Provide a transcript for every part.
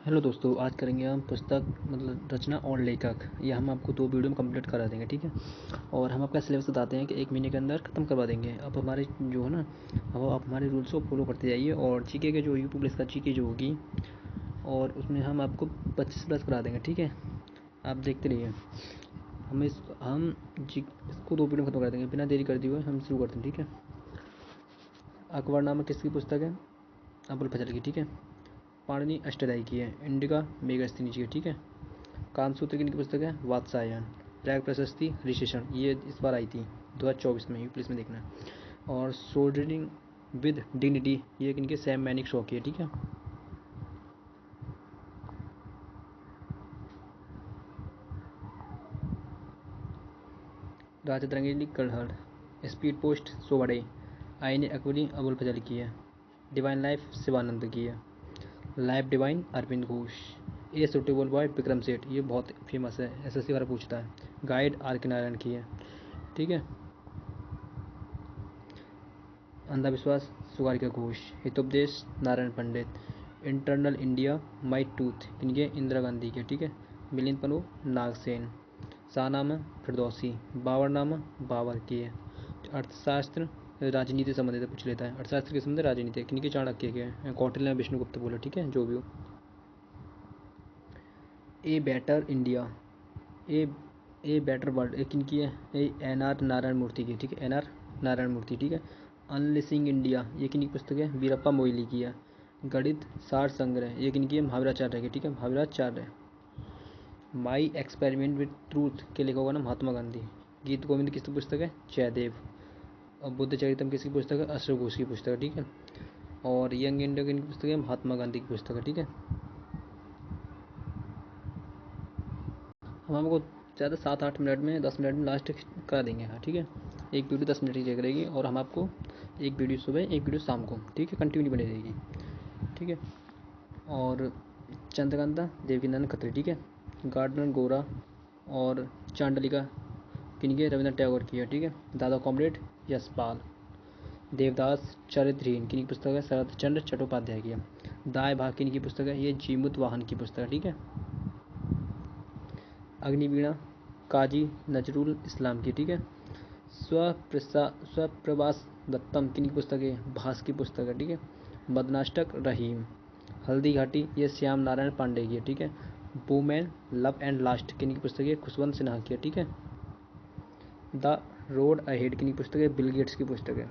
Hello दोस्तों, आज करेंगे हम पुस्तक मतलब रचना और लेखक। ये हम आपको 2 वीडियो में कंप्लीट करा देंगे, ठीक है। और हम आपका सिलेबस बताते हैं कि 1 महीने के अंदर ख़त्म करवा देंगे। अब हमारे जो है ना, अब आप हमारे रूल्स को फॉलो करते जाइए। और जीके के जो यूट्यूब प्लेस का जीके जो होगी, और उसमें हम आपको 25 प्लस करा देंगे, ठीक है। आप देखते रहिए। हम इसको 2 वीडियो में ख़त्म कर देंगे। बिना देरी करते हुए हम शुरू करते हैं, ठीक है। अकबरनामा किसकी पुस्तक है? अबुल फजल की, ठीक है। पाणिनि अष्टाध्यायी की है। इंडिका मेगास्थनीज की है, ठीक है। कामसूत्र की पुस्तक है वात्सायन। प्रयाग प्रशस्ति ऋषिषण, ये इस बार आई थी 2024 में, यूपीएस में देखना है। और सोल्डरिंग विद डिग्निटी, ये इनके सैम मैनिक शो की है, ठीक है। राजा तरंगिणी कलहड़, स्पीड पोस्ट सोवड़े, आईने अकबरी अबुल फजल की है। डिवाइन लाइफ शिवानंद की है। Life divine Arvind Ghosh. A suitable boy Vikram Seth, ये बहुत फेमस है, एसएससी वाला पूछता है। गाइड आर के नारायण की है, ठीक है। अंधविश्वास सुगारिका घोष। हितोपदेश नारायण पंडित। इंटरनल इंडिया माई टूथ, इनके इंदिरा गांधी के, ठीक है। मिलिंद पनो नागसेन। शाहनामा फिरदौसी। बाबरनामा बाबर की है। अर्थशास्त्र राजनीति से संबंधित पूछ लेता है। अर्थशास्त्र के संबंध राजनीति किनके चाणक्य के हैं? कौटिल्य विष्णुगुप्त बोला, ठीक है। जो भी हो। A better India, A a better world, एक इनकी है। ए एन आर नारायण मूर्ति की, ठीक है। एन आर नारायण मूर्ति, ठीक है। अनलिसिंग इंडिया, ये किनकी पुस्तक है? वीरप्पा मोइली की है। गणित सार संग्रह, ये किनकी है? महावीराचार्य की, ठीक है। Mahaviracharya. My experiment with truth के लेखक का नाम महात्मा गांधी। गीत गोविंद किसकी पुस्तक है? जयदेव। और बुद्ध चरितम किसकी पुस्तक है? अशोक घोष की पुस्तक है, ठीक है। और यंग इंडिया किनकी पुस्तक है? महात्मा गांधी की पुस्तक है, ठीक है। हम आपको ज़्यादा 7-8 मिनट में, 10 मिनट में लास्ट करा देंगे, हाँ, ठीक है। एक वीडियो 10 मिनट की चेक रहेगी, और हम आपको एक वीडियो सुबह, एक वीडियो शाम को, ठीक है, कंटिन्यू बनी रहेगी, ठीक है। और चंद्रकांता देवकीनंदन खत्री, ठीक है। गार्डनर गोरा और चांडलिका किनके? रविंद्रनाथ टैगोर की है, ठीक है। दादा कॉमरेड यशपाल। देवदास चरित्रहीन किनकी पुस्तक है? शरद चंद्र चट्टोपाध्याय की है। दाएं भाग किनकी पुस्तक है? ये जीमुत वाहन की पुस्तक है, ठीक है। अग्निवीणा काजी नजरुल इस्लाम की, ठीक है। स्वप्रभास दत्तम किनकी पुस्तक है? भास की पुस्तक है, ठीक है। मदनाष्टक रहीम। हल्दी घाटी, ये श्याम नारायण पांडे की है, ठीक है। वुमेन लव एंड लास्ट किनकी पुस्तक है? खुशवंत सिन्हा की है, ठीक है। द रोड अहेड किनकी पुस्तक है? बिल गेट्स की पुस्तक है।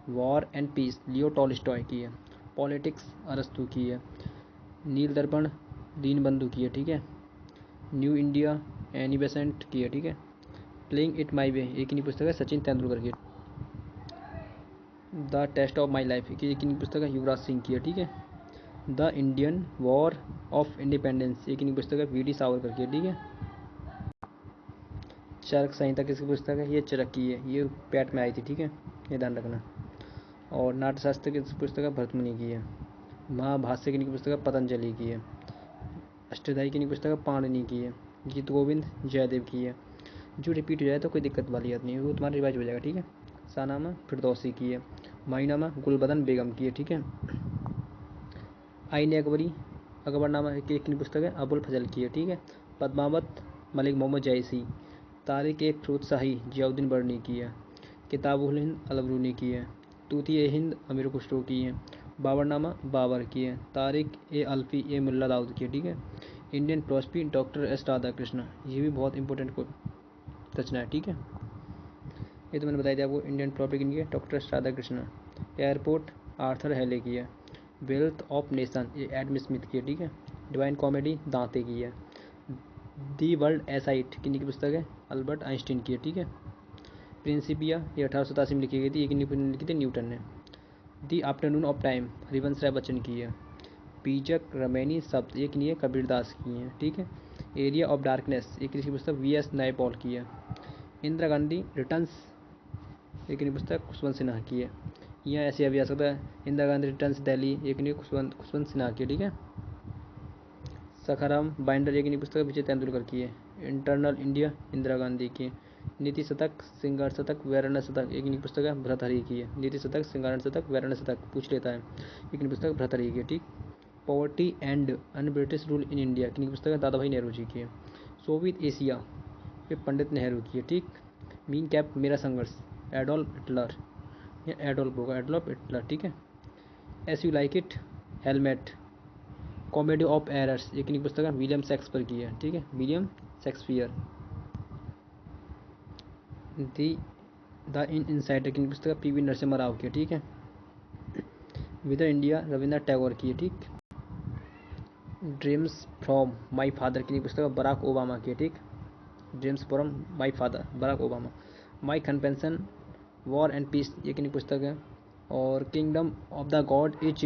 War and peace Leo Tolstoy की है। पॉलिटिक्स अरस्तु की है। नील दर्पण दीनबंधु की है, ठीक है। न्यू इंडिया एनी बेसेंट की है, ठीक है। प्लेइंग इट माई वे, एक ही पुस्तक है सचिन तेंदुलकर की। The test of my life की एक पुस्तक है युवराज सिंह की है, ठीक है। The Indian war of independence, एक ही पुस्तक है वी.डी. सावरकर की है, ठीक है। चरक संहिता किसकी पुस्तक है? ये चरक की है, ये पैट में आई थी, ठीक है, ये ध्यान रखना। और नाट्यशास्त्र की पुस्तक है भरतमुनि की है। महाभाष्य की पुस्तक है पतंजलि की है। अष्टाध्यायी की पुस्तक है पाणिनि की है। गीत गोविंद जयदेव की है। जो रिपीट हो जाए तो कोई दिक्कत वाली बात नहीं है, वो तुम्हारा रिवाइज हो जाएगा, ठीक है। शाहनामा फिरदौसी की है। माहीनामा गुलबदन बेगम की है, ठीक है। आईने अकबरी अकबरनामा की एक पुस्तक है अबुल फजल की है, ठीक है। पद्मावत मलिक मोहम्मद जैसी। तारिक ए फिरोज शाही जियाउद्दीन बर्नी की है। किताबुल हिंद अलबरूनी की है। तूती ए हिंद अमीर खुसरो की है। बाबरनामा बाबर की है। तारिक ए अल्फ़ी ए मुल्ला दाऊद की है, ठीक है। Indian philosophy doctor S Radhakrishna, ये भी बहुत इंपॉर्टेंट रचना है, ठीक है। ये तो मैंने बताया था आपको। इंडियन फिलोसफी की है doctor S Radhakrishna. Airport Arthur हेले की है। वेल्थ ऑफ नेशन, ये एडम स्मिथ की है, ठीक है। डिवाइन कॉमेडी दांते की है। दी वर्ल्ड एसाइट किन्हीं की पुस्तक है? अल्बर्ट आइंस्टीन की है, ठीक है। प्रिंसिपिया, ये 1887 में लिखी गई थी, ये लिखी थी न्यूटन ने। The afternoon of time Harivansh Rai Bachchan की है। बीजक रमैनी शब्द, एक नहीं है, कबीरदास की है, ठीक है। एरिया ऑफ डार्कनेस, एक किसकी पुस्तक? वी.एस. नायपॉल की है। इंदिरा गांधी रिटर्न्स, एक नहीं पुस्तक खुशवंत सिन्हा की है। यहाँ ऐसे अभी आ सकता है इंदिरा गांधी रिटर्न्स दिल्ली, एक नहीं खुशवंत सिन्हा की है, ठीक है। सखाराम बाइंडर, एक नहीं पुस्तक विजय तेंदुलकर की है। इंटरनल इंडिया इंदिरा गांधी की। नीति शतक सिंगार शतक व्याकरण शतक, एक नहीं पुस्तक है भर्तृहरि की है। नीति शतक सिंगारण शतक व्याकरण शतक पूछ लेता है, एक नहीं पुस्तक भर्तृहरि की है, ठीक। Poverty and un British rule in India किन की पुस्तक है? दादा भाई नेहरू जी की है। सोवियत एशिया ये पंडित नेहरू की है, ठीक। मीन कैप मेरा संघर्ष एडोल्फ हिटलर, ये एडोल्फ होगा, एडोल्फ हिटलर, ठीक है। S U like it helmet comedy of errors ये किन की पुस्तक है? विलियम शेक्सपियर की है, ठीक है, William Shakespeare. The the insider किन की पुस्तक है? पीवी नरसिम्हा राव की है, ठीक है। विदर इंडिया रविंद्रनाथ टैगोर की है, ठीक। ड्रीम्स फ्रॉम माई फादर की पुस्तक है? बराक ओबामा की है, ठीक। Dreams from my father Barack Obama. My convention war and peace ये किन की पुस्तक है? और kingdom of the God is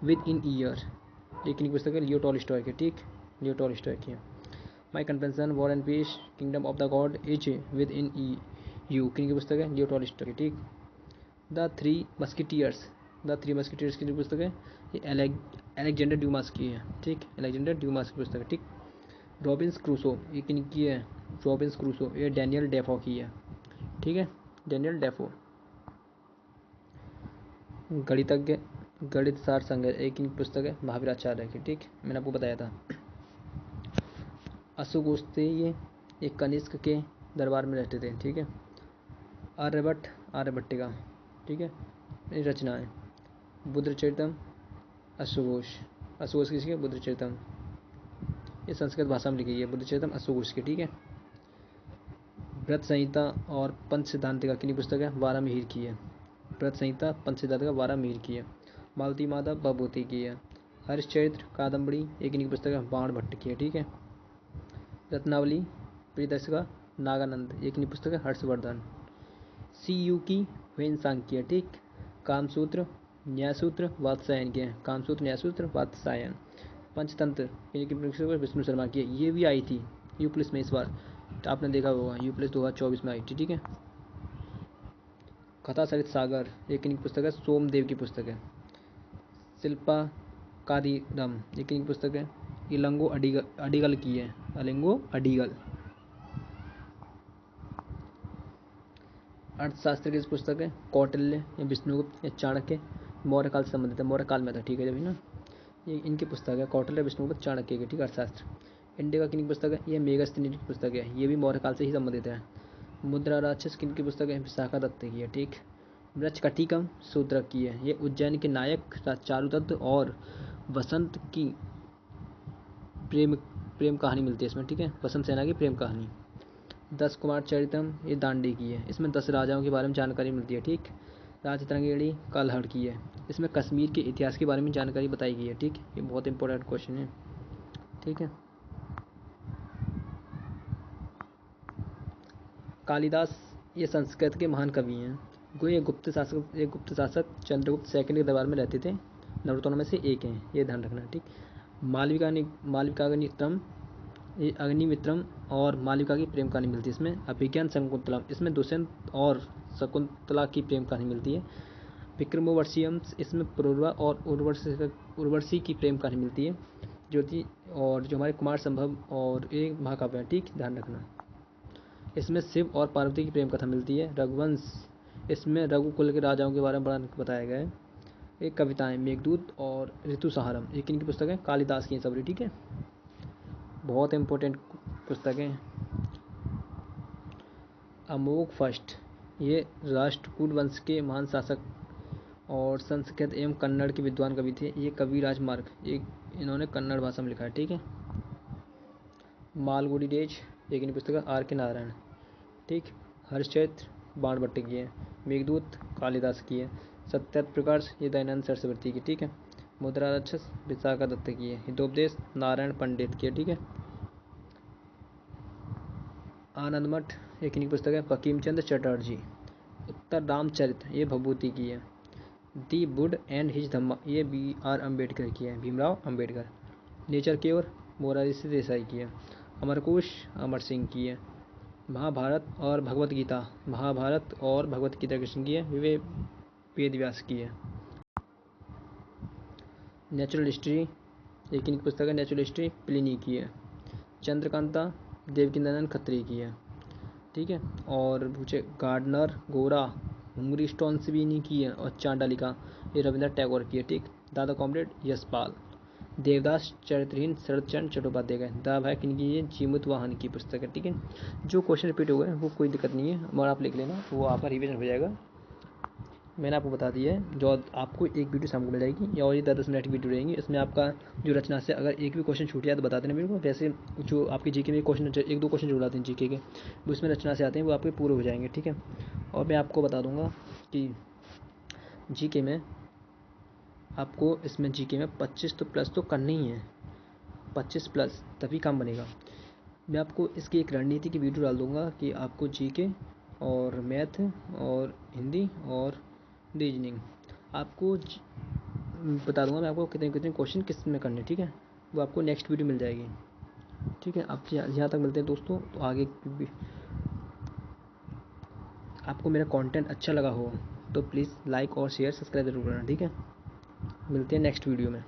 within year ये किन की पुस्तक है? लियो टॉलस्टॉय की, ठीक, लियो टॉलस्टॉय की है। My convention war and peace kingdom of the God is within you किन की पुस्तक है? लियो टॉलस्टॉय की, ठीक। द थ्री मस्किटियर्स की जो पुस्तक है ये अलेक्जेंडर ड्यूमास की है, ठीक, अलेक्जेंडर ड्यूमास की पुस्तक है, ठीक। रॉबिन्स क्रूसो ये किन की है? रॉबिन्स क्रूसो ये डैनियल डेफो की है, ठीक है, डैनियल डेफो। गणितज्ञ गणित सार संग्रह एक किन की पुस्तक है? महावीराचार्य की, ठीक, मैंने आपको बताया था। अशोक ये कनिष्क के दरबार में रहते थे, ठीक है। आर्यभट्टिका, ठीक है, ये रचनाएं। बुद्धचरितम अशोघोष किसकी? बुद्धचरितम ये संस्कृत भाषा में लिखी है, बुद्धचरितम अशोघोष की, ठीक है। व्रत संहिता और पंच सिद्धांतिका की पुस्तक है? वारामिहिर की है। व्रत संहिता पंच सिद्धांतिका वारामिहिर की है। मालती माधव भभूति की है। हरिश्चरित्र कादम्बरी एक की पुस्तक है? बाण भट्ट की है, ठीक है। रत्नावली प्रियदर्शिका नागानंद एक की पुस्तक है? हर्षवर्धन। सी यू की वेनसांग की है, ठीक। कामसूत्र न्यायसूत्र वात्सायन के हैं, कामसूत्र न्यायसूत्र वात्सायन। पंचतंत्र विष्णु शर्मा की है, ये भी आई थी यू प्लस में इस बार, तो आपने देखा होगा यू प्लस 2024 में आई थी, ठीक है। कथा सरित सागर एक की पुस्तक है? सोमदेव की पुस्तक है। शिल्पा कादिरम एक की पुस्तक है? इलंगो अडिगल की है, अलिंगो अडिगल। अर्थशास्त्र की पुस्तक है? कौटिल्य या विष्णुगुप्त या चाणक्य, मौर्य काल से संबंधित है, मौर्य काल में था, ठीक है, जब ना ये इनकी पुस्तक है कौटिल्य विष्णुगुप्त चाणक्य की, ठीक, अर्थशास्त्र। इंडिका किन की पुस्तक है? ये मेगस्थिनी की पुस्तक है, ये भी मौर्य काल से ही संबंधित है। मुद्रा राक्षस किन की पुस्तक है? विशाखा दत्त की है, ठीक। वृक्ष कटिकम शूद्रक की है, ये उज्जैन के नायक चारुदत्त और वसंत की प्रेम प्रेम कहानी मिलती है इसमें, ठीक है, वसंत सेना की प्रेम कहानी। 10 कुमार चरितम ये दांडी की है, इसमें 10 राजाओं के बारे में जानकारी मिलती है, ठीक। राजतरंगिणी कलहड़ की है, इसमें कश्मीर के इतिहास के बारे में जानकारी बताई गई है, ठीक, ये बहुत इंपॉर्टेंट क्वेश्चन है, ठीक है। कालिदास ये संस्कृत के महान कवि हैं, ये गुप्त शासक चंद्रगुप्त सेकंड के दरबार में रहते थे, नवरत्नों में से एक हैं, ये ध्यान रखना, ठीक। मालविकाग्निमित्रम ये अग्निमित्रम और मालविका की प्रेम कहानी मिलती है इसमें। अभिज्ञान शकुंतलम इसमें दुष्यंत और शकुंतला की प्रेम कहानी मिलती है। विक्रमोर्वशीयम इसमें पुरुरवा और उर्वशी की प्रेम कहानी मिलती है। ज्योति और जो हमारे कुमार संभव और एक महाकाव्य है, ठीक, ध्यान रखना। इसमें शिव और पार्वती की प्रेम कथा मिलती है। रघुवंश इसमें रघुकुल के राजाओं के बारे में बताया गया है। एक कविताएं मेघदूत और ऋतुसंहारम एक इनकी पुस्तक है? कालिदास की सबरी, ठीक है, बहुत इंपॉर्टेंट पुस्तकें। अमोघ फर्स्ट ये राष्ट्रकूट वंश के महान शासक और संस्कृत एवं कन्नड़ के विद्वान कवि थे। ये कवि राजमार्ग एक इन्होंने कन्नड़ भाषा में लिखा है, ठीक है। मालगुडी डेज एक इनकी पुस्तक है? आर के नारायण, ठीक। हर्षचरित्र बाणभट्ट की है। मेघदूत कालिदास की है। सत्यार्थ प्रकाश ये दयानंद सरस्वती की, ठीक है। मुद्रा राक्षस विशाखा दत्त की है। हितोपदेश नारायण पंडित की है, ठीक है। आनंद मठ एक इनकी पुस्तक है? बंकिम चंद्र चटर्जी। उत्तर रामचरित ये भभूति की है। दी बुड एंड हिज धम्मा ये B.R. अम्बेडकर की है, भीमराव अम्बेडकर। नेचर की ओर मोरारजी देसाई की है। अमरकोश अमर सिंह की है। महाभारत और भगवत गीता कृष्ण की है, विवेक वेदव्यास की है। नेचुरल हिस्ट्री एक इनकी पुस्तक है? नेचुरल हिस्ट्री प्लिनी की है। चंद्रकांता देवकीनंदन खत्री की है, ठीक है। और पूछे गार्डनर गोरा हुंगरी स्टोन्स भी इन्हीं की है। और चांडालिका ये रविंद्रनाथ टैगोर की है, ठीक। दादा कॉमरेड यशपाल। देवदास चरित्रहीन शरदचंद्र चट्टोपाध्याय का दावा है किनकी, ये जीमुत वाहन की पुस्तक है। ठीक है, जो क्वेश्चन रिपीट हो गए वो कोई दिक्कत नहीं है, और आप लिख लेना, वो आपका रिविजन हो जाएगा। मैंने आपको बता दिया है, जो आपको एक वीडियो शाम को मिल जाएगी, या और ये 10-10 मिनट की वीडियो रहेंगी। इसमें आपका जो रचना से अगर एक भी क्वेश्चन छूट जाए तो बता देना मेरे को। वैसे जो आपके जीके में क्वेश्चन, एक दो क्वेश्चन जुड़ आते हैं जीके के, वो इसमें रचना से आते हैं, वो आपके पूरे हो जाएंगे। ठीक है, और मैं आपको बता दूंगा कि जीके में आपको, इसमें जीके में 25 तो प्लस तो करनी ही है, 25 प्लस तभी काम बनेगा। मैं आपको इसकी एक रणनीति की वीडियो डाल दूंगा कि आपको जीके और मैथ और हिंदी और रीजनिंग आपको बता दूंगा मैं आपको कितने कितने क्वेश्चन किस में करने। ठीक है, वो आपको नेक्स्ट वीडियो मिल जाएगी। ठीक है, आप यहाँ तक मिलते हैं दोस्तों। तो आगे आपको मेरा कंटेंट अच्छा लगा हो तो प्लीज़ लाइक और शेयर सब्सक्राइब जरूर करना। ठीक है, मिलते हैं नेक्स्ट वीडियो में।